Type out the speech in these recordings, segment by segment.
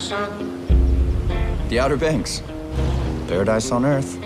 The Outer Banks. Paradise on Earth.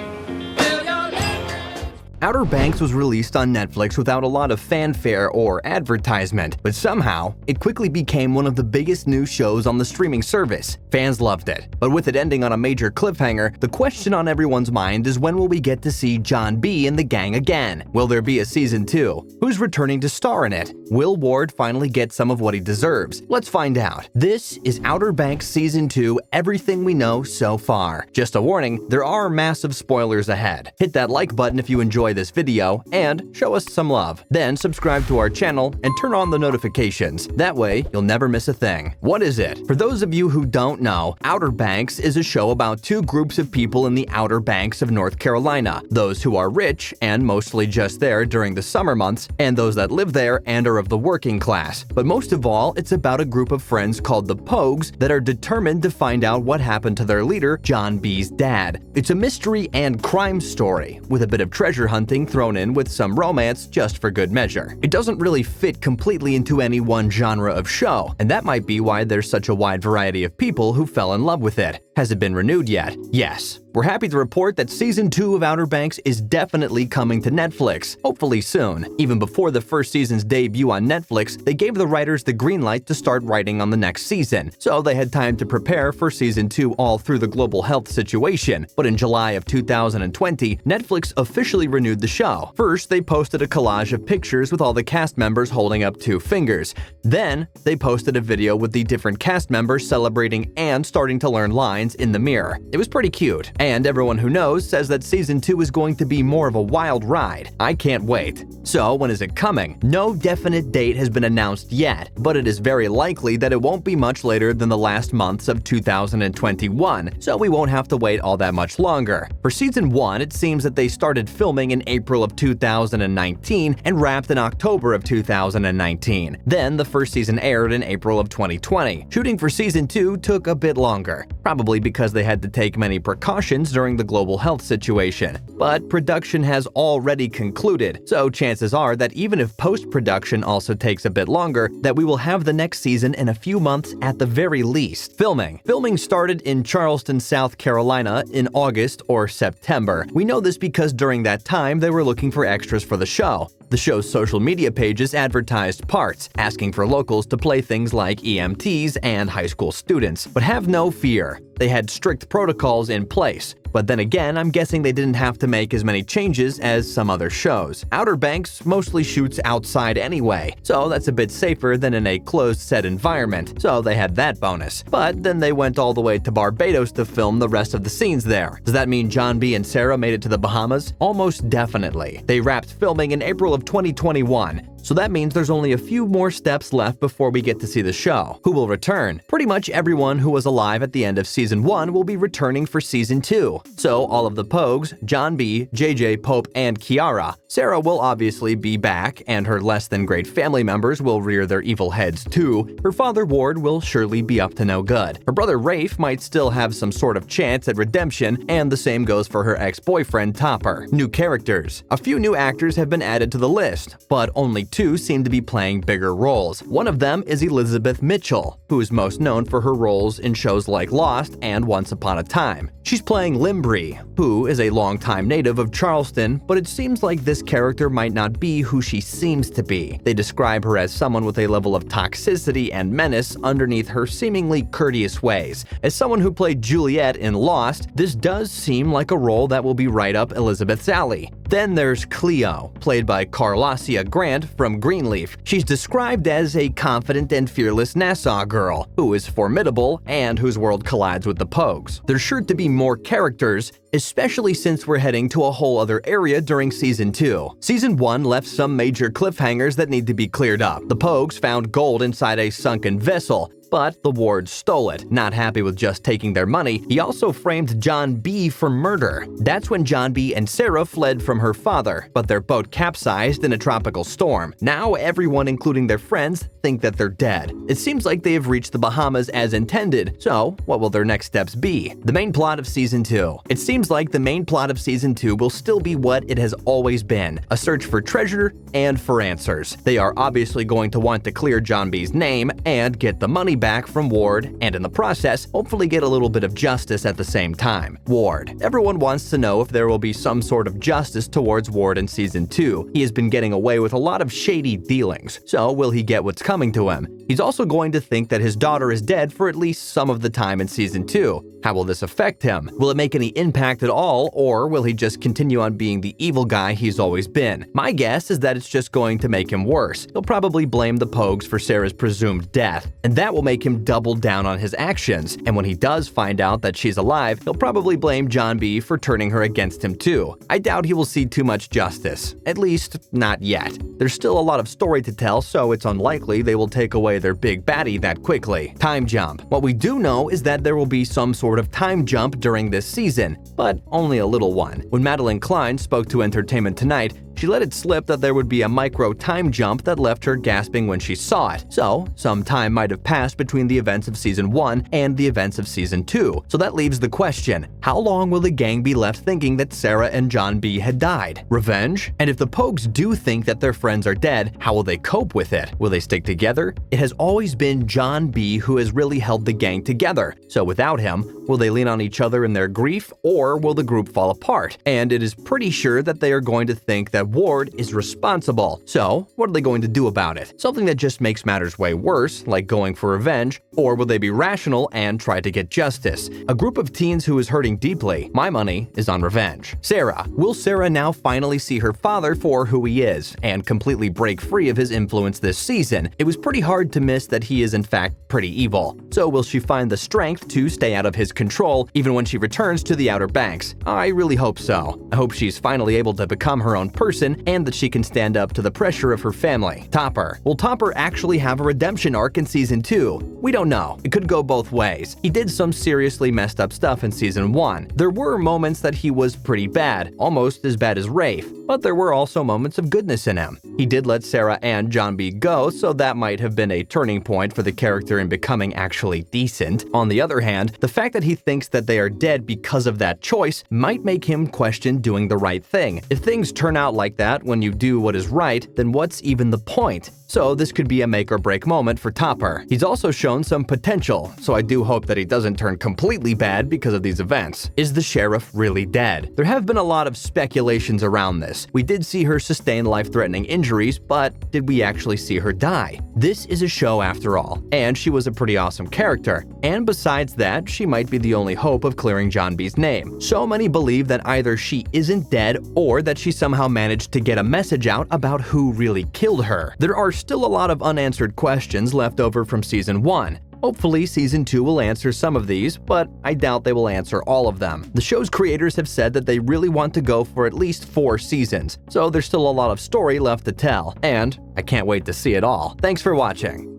Outer Banks was released on Netflix without a lot of fanfare or advertisement, but somehow, it quickly became one of the biggest new shows on the streaming service. Fans loved it. But with it ending on a major cliffhanger, the question on everyone's mind is when will we get to see John B. and the gang again? Will there be a season 2? Who's returning to star in it? Will Ward finally get some of what he deserves? Let's find out. This is Outer Banks Season 2, everything we know so far. Just a warning, there are massive spoilers ahead. Hit that like button if you enjoy this video and show us some love. Then subscribe to our channel and turn on the notifications. That way, you'll never miss a thing. What is it? For those of you who don't know, Outer Banks is a show about two groups of people in the Outer Banks of North Carolina. Those who are rich and mostly just there during the summer months, and those that live there and are of the working class. But most of all, it's about a group of friends called the Pogues that are determined to find out what happened to their leader, John B.'s dad. It's a mystery and crime story, with a bit of treasure hunting thrown in with some romance just for good measure. It doesn't really fit completely into any one genre of show, and that might be why there's such a wide variety of people who fell in love with it. Has it been renewed yet? Yes. We're happy to report that Season 2 of Outer Banks is definitely coming to Netflix, hopefully soon. Even before the first season's debut on Netflix, they gave the writers the green light to start writing on the next season, so they had time to prepare for Season 2 all through the global health situation. But in July of 2020, Netflix officially renewed the show. First, they posted a collage of pictures with all the cast members holding up 2 fingers. Then, they posted a video with the different cast members celebrating and starting to learn lines in the mirror. It was pretty cute. And everyone who knows says that Season 2 is going to be more of a wild ride. I can't wait. So, when is it coming? No definite date has been announced yet, but it is very likely that it won't be much later than the last months of 2021, so we won't have to wait all that much longer. For Season 1, it seems that they started filming in April of 2019 and wrapped in October of 2019. Then, the first season aired in April of 2020. Shooting for Season 2 took a bit longer, probably because they had to take many precautions during the global health situation. But production has already concluded, so chances are that even if post-production also takes a bit longer, that we will have the next season in a few months at the very least. Filming started in Charleston, South Carolina in August or September. We know this because during that time they were looking for extras for the show. The show's social media pages advertised parts, asking for locals to play things like EMTs and high school students. But have no fear, they had strict protocols in place. But then again, I'm guessing they didn't have to make as many changes as some other shows. Outer Banks mostly shoots outside anyway, so that's a bit safer than in a closed set environment, so they had that bonus. But then they went all the way to Barbados to film the rest of the scenes there. Does that mean John B. and Sarah made it to the Bahamas? Almost definitely. They wrapped filming in April of 2021. So that means there's only a few more steps left before we get to see the show. Who will return? Pretty much everyone who was alive at the end of Season 1 will be returning for Season 2. So all of the Pogues, John B., JJ, Pope, and Kiara. Sarah will obviously be back, and her less-than-great family members will rear their evil heads too. Her father Ward will surely be up to no good. Her brother Rafe might still have some sort of chance at redemption, and the same goes for her ex-boyfriend Topper. New characters. A few new actors have been added to the list, but only 2 seem to be playing bigger roles. One of them is Elizabeth Mitchell, who is most known for her roles in shows like Lost and Once Upon a Time. She's playing Limbri, who is a longtime native of Charleston, but it seems like this character might not be who she seems to be. They describe her as someone with a level of toxicity and menace underneath her seemingly courteous ways. As someone who played Juliet in Lost, this does seem like a role that will be right up Elizabeth's alley. Then there's Cleo, played by Carlossia Grant from Greenleaf. She's described as a confident and fearless Nassau girl, who is formidable and whose world collides with the Pogues. There's sure to be more characters, especially since we're heading to a whole other area during Season 2. Season 1 left some major cliffhangers that need to be cleared up. The Pogues found gold inside a sunken vessel, but the Ward stole it. Not happy with just taking their money, he also framed John B. for murder. That's when John B. and Sarah fled from her father, but their boat capsized in a tropical storm. Now everyone, including their friends, think that they're dead. It seems like they have reached the Bahamas as intended, so what will their next steps be? The main plot of Season 2. It seems like the main plot of Season 2 will still be what it has always been, a search for treasure and for answers. They are obviously going to want to clear John B.'s name and get the money piggyback from Ward and in the process, hopefully get a little bit of justice at the same time. Ward. Everyone wants to know if there will be some sort of justice towards Ward in Season 2. He has been getting away with a lot of shady dealings, so will he get what's coming to him? He's also going to think that his daughter is dead for at least some of the time in Season 2. How will this affect him? Will it make any impact at all, or will he just continue on being the evil guy he's always been? My guess is that it's just going to make him worse. He'll probably blame the Pogues for Sarah's presumed death, and that will make him double down on his actions. And when he does find out that she's alive, he'll probably blame John B for turning her against him too. I doubt he will see too much justice. At least, not yet. There's still a lot of story to tell, so it's unlikely they will take away their big baddie that quickly. Time jump. What we do know is that there will be some sort of time jump during this season, but only a little one. When Madeline Klein spoke to Entertainment Tonight, she let it slip that there would be a micro time jump that left her gasping when she saw it. So, some time might have passed between the events of Season 1 and the events of Season 2. So that leaves the question, how long will the gang be left thinking that Sarah and John B had died? Revenge? And if the Pogues do think that their friends are dead, how will they cope with it? Will they stick together? It has always been John B who has really held the gang together. So without him, will they lean on each other in their grief, or will the group fall apart? And it is pretty sure that they are going to think that Ward is responsible. So, what are they going to do about it? Something that just makes matters way worse, like going for revenge, or will they be rational and try to get justice? A group of teens who is hurting deeply. My money is on revenge. Sarah. Will Sarah now finally see her father for who he is and completely break free of his influence this season? It was pretty hard to miss that he is in fact pretty evil. So will she find the strength to stay out of his control even when she returns to the Outer Banks? I really hope so. I hope she's finally able to become her own person and that she can stand up to the pressure of her family. Topper. Will Topper actually have a redemption arc in Season 2? We don't know. It could go both ways. He did some seriously messed up stuff in Season 1. There were moments that he was pretty bad, almost as bad as Rafe, but there were also moments of goodness in him. He did let Sarah and John B go, so that might have been a turning point for the character in becoming actually decent. On the other hand, the fact that he thinks that they are dead because of that choice might make him question doing the right thing. If things turn out like that when you do what is right, then what's even the point? So this could be a make or break moment for Topper. He's also shown some potential, so I do hope that he doesn't turn completely bad because of these events. Is the sheriff really dead? There have been a lot of speculations around this. We did see her sustain life-threatening injuries, but did we actually see her die? This is a show after all, and she was a pretty awesome character. And besides that, she might be the only hope of clearing John B's name. So many believe that either she isn't dead or that she somehow managed to get a message out about who really killed her. There are still a lot of unanswered questions left over from Season 1. Hopefully, Season 2 will answer some of these, but I doubt they will answer all of them. The show's creators have said that they really want to go for at least 4 seasons, so there's still a lot of story left to tell, and I can't wait to see it all. Thanks for watching.